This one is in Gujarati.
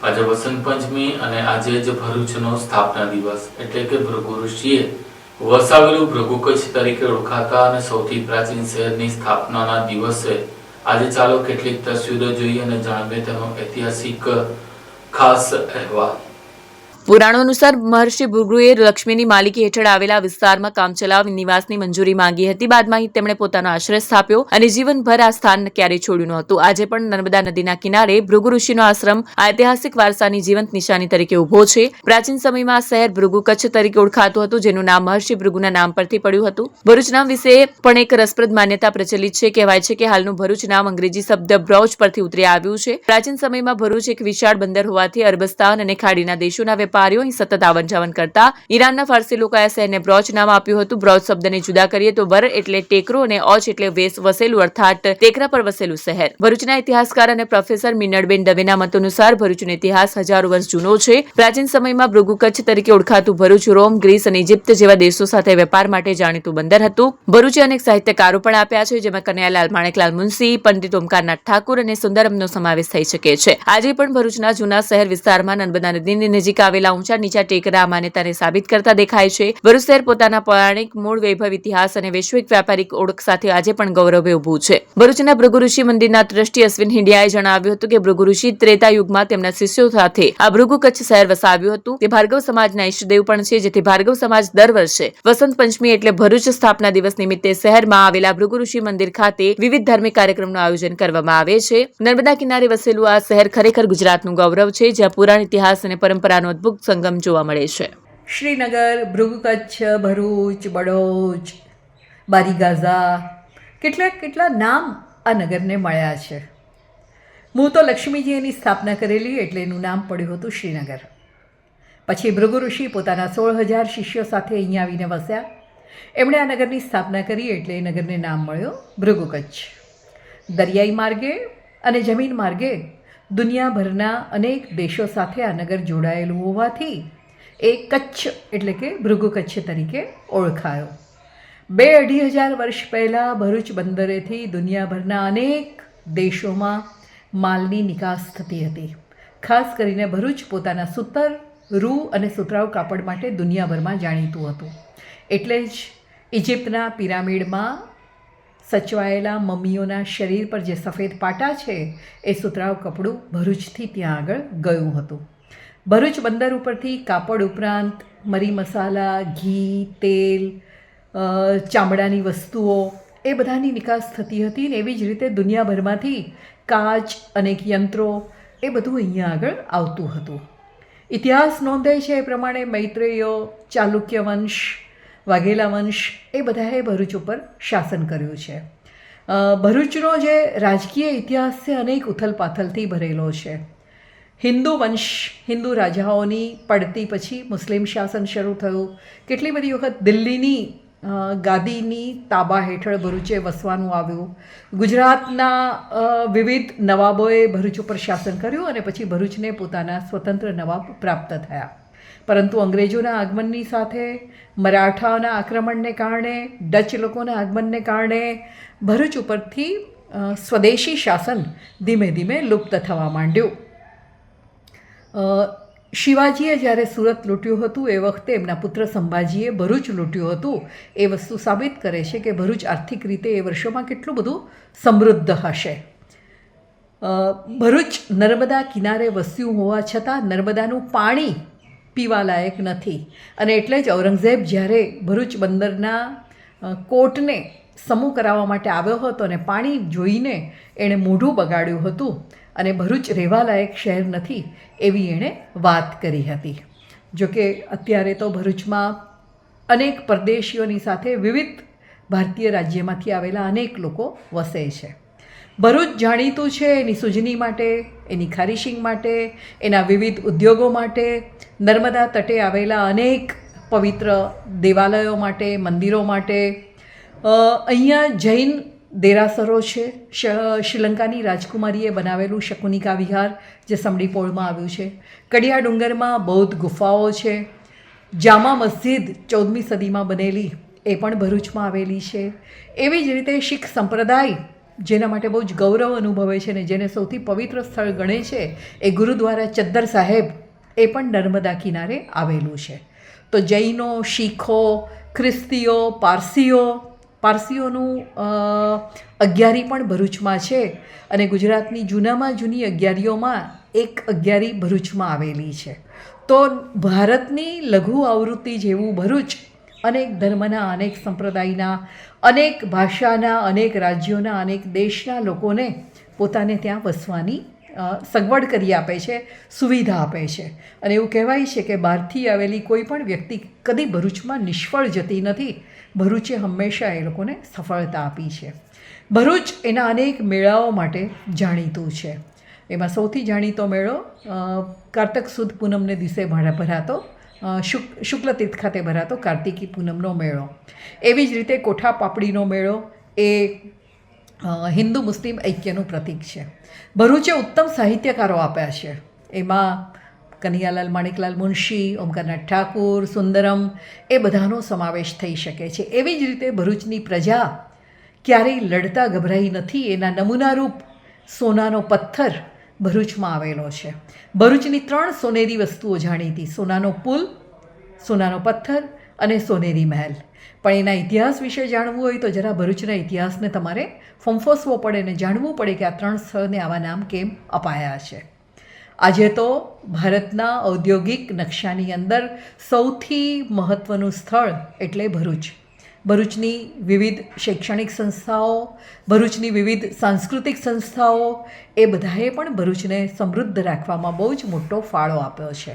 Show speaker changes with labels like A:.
A: આજે વસંત પંચમી અને આજે જ ભરૂચનો સ્થાપના દિવસ એટલે કે ભૃગુ ઋષિએ વસાવેલું ભૃગુ કચ્છ તરીકે ઓળખાતા અને સૌથી પ્રાચીન શહેરની સ્થાપનાના દિવસે આજે ચાલો કેટલીક તસવીરો જોઈએ અને જાણીએ તેનો ઐતિહાસિક ખાસ અહેવાલ।
B: પુરાણો અનુસાર મહર્ષિ ભૃગુએ લક્ષ્મીની માલિકી હેઠળ આવેલા વિસ્તારમાં કામચલાઉ નિવાસની મંજૂરી માંગી હતી। બાદમાં તેમણે પોતાનો આશ્રય સ્થાપ્યો અને જીવનભર આ સ્થાન ક્યારેય છોડ્યું નહોતું। આજે પણ નર્મદા નદીના કિનારે ભૃગુ ઋષિનો આશ્રમ ઐતિહાસિક વારસાની જીવંત નિશાની તરીકે ઉભો છે। પ્રાચીન સમયમાં આ શહેર ભૃગુ કચ્છ તરીકે ઓળખાતું હતું, જેનું નામ મહર્ષિ ભૃગુના નામ પરથી પડ્યું હતું। ભરૂચ નામ વિશે પણ એક રસપ્રદ માન્યતા પ્રચલિત છે। કહેવાય છે કે હાલનું ભરૂચ નામ અંગ્રેજી શબ્દ બ્રોચ પરથી ઉતરી આવ્યું છે। પ્રાચીન સમયમાં ભરૂચ એક વિશાળ બંદર હોવાથી અરબસ્તાન અને ખાડીના દેશોના વેપારીઓ અહીં સતત આવન જાવન કરતા। ઈરાનના ફારસી લોકોએ આ શહેરને બ્રોચ નામ આપ્યું હતું। બ્રોચ શબ્દને જુદા કરીએ તો બર એટલે ટેકરો અને ઓચ એટલે વસેલું અર્થાત ટેકરા પર વસેલું શહેર। ભરૂચના ઇતિહાસકાર અને પ્રોફેસર મિનળબેન દવેના મત અનુસાર ભરૂચનો ઇતિહાસ હજારો વર્ષ જૂનો છે। પ્રાચીન સમયમાં ભૃગુ કચ્છ તરીકે ઓળખાતું ભરૂચ રોમ, ગ્રીસ અને ઇજિપ્ત જેવા દેશો સાથે વેપાર માટે જાણીતું બંદર હતું। ભરૂચે અનેક સાહિત્યકારો પણ આપ્યા છે, જેમાં કનૈયાલાલ માણેકલાલ મુનશી, પંડિત ઓમકારનાથ ઠાકુર અને સુંદરમનો સમાવેશ થઈ શકે છે। આજે પણ ભરૂચના જૂના શહેર વિસ્તારમાં નર્મદા નદીની નજીક આવેલા ઊંચા નીચા ટેકરા માન્યતાને સાબિત કરતા દેખાય છે। ભરૂચ શહેર પોતાના પૌરાણિક મૂળ વૈભવ ઇતિહાસ અને વૈશ્વિક વ્યાપારિક ઓળખ સાથે આજે પણ ગૌરવે ઊભું છે। ભરૂચના ભૃગુ ઋષિ મંદિરના ટ્રસ્ટી અશ્વિન હિંડિયાએ જણાવ્યું હતું કે ભૃગુ ઋષિ ત્રેતા યુગમાં તેમના શિષ્યો સાથે આ ભૃગુ કચ્છ શહેર વસાવ્યું હતું। તે ભાર્ગવ સમાજના ઈષ્ટદેવ પણ છે, જેથી ભાર્ગવ સમાજ દર વર્ષે વસંત પંચમી એટલે ભરૂચ સ્થાપના દિવસ નિમિત્તે શહેરમાં આવેલા ભૃગુ ઋષિ મંદિર ખાતે વિવિધ ધાર્મિક કાર્યક્રમનું આયોજન કરવામાં આવે છે। નર્મદા કિનારે વસેલું આ શહેર ખરેખર ગુજરાતનું ગૌરવ છે, જ્યાં પુરાણ ઇતિહાસ અને પરંપરાનો અદ્ભુત સંગમ જોવા મળે છે।
C: શ્રીનગર, ભૃગુ કચ્છ, ભરૂચ, બડોચ, બારીગાઝા કેટલા નામ આ નગરને મળ્યા છે। મૂળ તો લક્ષ્મીજીએ એની સ્થાપના કરેલી એટલે એનું નામ પડ્યું હતું શ્રીનગર। પછી ભૃગુ ઋષિ પોતાના 16,000 શિષ્યો સાથે અહીંયા આવીને વસ્યા। એમણે આ નગરની સ્થાપના કરી એટલે એ નગરને નામ મળ્યો ભૃગુ કચ્છ। દરિયાઈ માર્ગે અને જમીન માર્ગે દુનિયાભરના અનેક દેશો સાથે આ નગર જોડાયેલું હોવાથી એ કચ્છ એટલે કે ભૃગુ કચ્છ તરીકે ઓળખાયો। 2-2.5 હજાર વર્ષ પહેલાં ભરૂચ બંદરેથી દુનિયાભરના અનેક દેશોમાં માલની નિકાસ થતી હતી। ખાસ કરીને ભરૂચ પોતાના સૂતર, રૂ અને સુતરાઉ કાપડ માટે દુનિયાભરમાં જાણીતું હતું। એટલે જ ઇજિપ્તના પિરામિડમાં સચવાયેલા મમ્મીઓના શરીર પર જે સફેદ પાટા છે એ સુતરાઉ કપડું ભરૂચથી ત્યાં આગળ ગયું હતું। ભરૂચ બંદર ઉપરથી કાપડ ઉપરાંત મરી મસાલા, ઘી, તેલ, ચામડાની વસ્તુઓ એ બધાની નિકાસ થતી હતી ને એવી જ રીતે દુનિયાભરમાંથી કાચ, અનેક યંત્રો એ બધું અહીંયા આગળ આવતું હતું। ઇતિહાસ નોંધે છે એ પ્રમાણે મૈત્રેયો, ચાલુક્ય વંશ, વાઘેલા વંશ એ બધાએ ભરૂચ ઉપર શાસન કર્યું છે। ભરૂચનો જે રાજકીય ઇતિહાસ છે અનેક ઉથલપાથલથી ભરેલો છે। હિન્દુ વંશ, હિન્દુ રાજાઓની પડતી પછી મુસ્લિમ શાસન શરૂ થયું। કેટલી બધી વખત દિલ્હીની ગાદીની તાબા હેઠળ ભરૂચે વસવાનું આવ્યું। ગુજરાતના વિવિધ નવાબોએ ભરૂચ ઉપર શાસન કર્યું અને પછી ભરૂચને પોતાના સ્વતંત્ર નવાબ પ્રાપ્ત થયા। પરંતુ અંગ્રેજોના આગમનની સાથે, મરાઠાઓના આક્રમણને કારણે, ડચ લોકોના આગમનને કારણે ભરૂચ ઉપરથી સ્વદેશી શાસન ધીમે ધીમે લુપ્ત થવા માંડ્યું। શિવાજીએ જ્યારે સુરત લૂંટ્યું હતું એ વખતે એમના પુત્ર સંભાજીએ ભરૂચ લૂંટ્યું હતું। એ વસ્તુ સાબિત કરે છે કે ભરૂચ આર્થિક રીતે એ વર્ષોમાં કેટલું બધું સમૃદ્ધ હશે। ભરૂચ નર્મદા કિનારે વસ્યું હોવા છતાં નર્મદાનું પાણી પીવાલાયક નથી અને એટલે જ ઔરંગઝેબ જ્યારે ભરૂચ બંદરના કોટને સમૂહ કરાવવા માટે આવ્યો હતો અને પાણી જોઈને એણે મોઢું બગાડ્યું હતું અને ભરૂચ રહેવાલાયક શહેર નથી એવી એણે વાત કરી હતી। જોકે અત્યારે તો ભરૂચમાં અનેક પરદેશીઓની સાથે વિવિધ ભારતીય રાજ્યમાંથી આવેલા અનેક લોકો વસે છે। ભરૂચ જાણીતું છે એની સૂજની માટે, એની ખારીશિંગ માટે, એના વિવિધ ઉદ્યોગો માટે, નર્મદા તટે આવેલા અનેક પવિત્ર દેવાલયો માટે, મંદિરો માટે। અહીંયા જૈન દેરાસરો છે। શ્રીલંકાની રાજકુમારીએ બનાવેલું શકુનિકા વિહાર જે સમડીપોળમાં આવ્યું છે। કડિયા ડુંગરમાં બૌદ્ધ ગુફાઓ છે। જામા મસ્જિદ 14મી સદીમાં બનેલી એ પણ ભરૂચમાં આવેલી છે। એવી જ રીતે શીખ સંપ્રદાય જેના માટે બહુ જ ગૌરવ અનુભવે છે ને જેને સૌથી પવિત્ર સ્થળ ગણે છે એ ગુરુદ્વારા ચદ્દર સાહેબ એ પણ નર્મદા કિનારે આવેલું છે. તો જૈનો, શીખો, ખ્રિસ્તીઓ, પારસીઓનું અગિયારી પણ ભરૂચમાં છે અને ગુજરાતની જૂનામાં જૂની અગિયારીઓમાં એક અગિયારી ભરૂચમાં આવેલી છે. તો ભારતની લઘુ આવૃત્તિ જેવું ભરૂચ અનેક ધર્મના, અનેક સંપ્રદાયના, અનેક ભાષાના, અનેક રાજ્યોના, અનેક દેશના લોકોને પોતાને ત્યાં વસવાની સગવડ કરી આપે છે, સુવિધા આપે છે. અને એવું કહેવાય છે કે બહારથી આવેલી કોઈ પણ વ્યક્તિ કદી ભરૂચમાં નિષ્ફળ જતી નથી. ભરૂચે હંમેશા એ લોકોને સફળતા આપી છે. ભરૂચ એના અનેક મેળાઓ માટે જાણીતું છે. એમાં સૌથી જાણીતો મેળો કારતક સુદ પૂનમને દિવસે ભરાતો શુક્લ તીર્થ ખાતે ભરાતો કાર્તિકી પૂનમનો મેળો. એવી જ રીતે કોઠા પાપડીનો મેળો એ હિન્દુ મુસ્લિમ ઐક્યનું પ્રતીક છે. ભરૂચે ઉત્તમ સાહિત્યકારો આપ્યા છે. એમાં કનૈયાલાલ માણેકલાલ મુનશી, ઓમકારનાથ ઠાકુર, સુંદરમ એ બધાનો સમાવેશ થઈ શકે છે. એવી જ રીતે ભરૂચની પ્રજા ક્યારેય લડતા ગભરાઈ નથી. એના નમૂનારૂપ સોનાનો પથ્થર ભરૂચમાં આવેલો છે. ભરૂચની 3 સોનેરી વસ્તુઓ જાણીતી: સોનાનો પુલ, સોનાનો પથ્થર અને સોનેરી મહેલ. પણ એના ઇતિહાસ વિશે જાણવું હોય તો જરા ભરૂચના ઇતિહાસને તમારે ફંફોસવો પડે ને જાણવું પડે કે આ 3 સ્થળને આવા નામ કેમ અપાયા છે. આજે તો ભારતના ઔદ્યોગિક નકશાની અંદર સૌથી મહત્ત્વનું સ્થળ એટલે ભરૂચ. ભરૂચની વિવિધ શૈક્ષણિક સંસ્થાઓ, ભરૂચની વિવિધ સાંસ્કૃતિક સંસ્થાઓ એ બધાએ પણ ભરૂચને સમૃદ્ધ રાખવામાં બહુ જ મોટો ફાળો આપ્યો છે.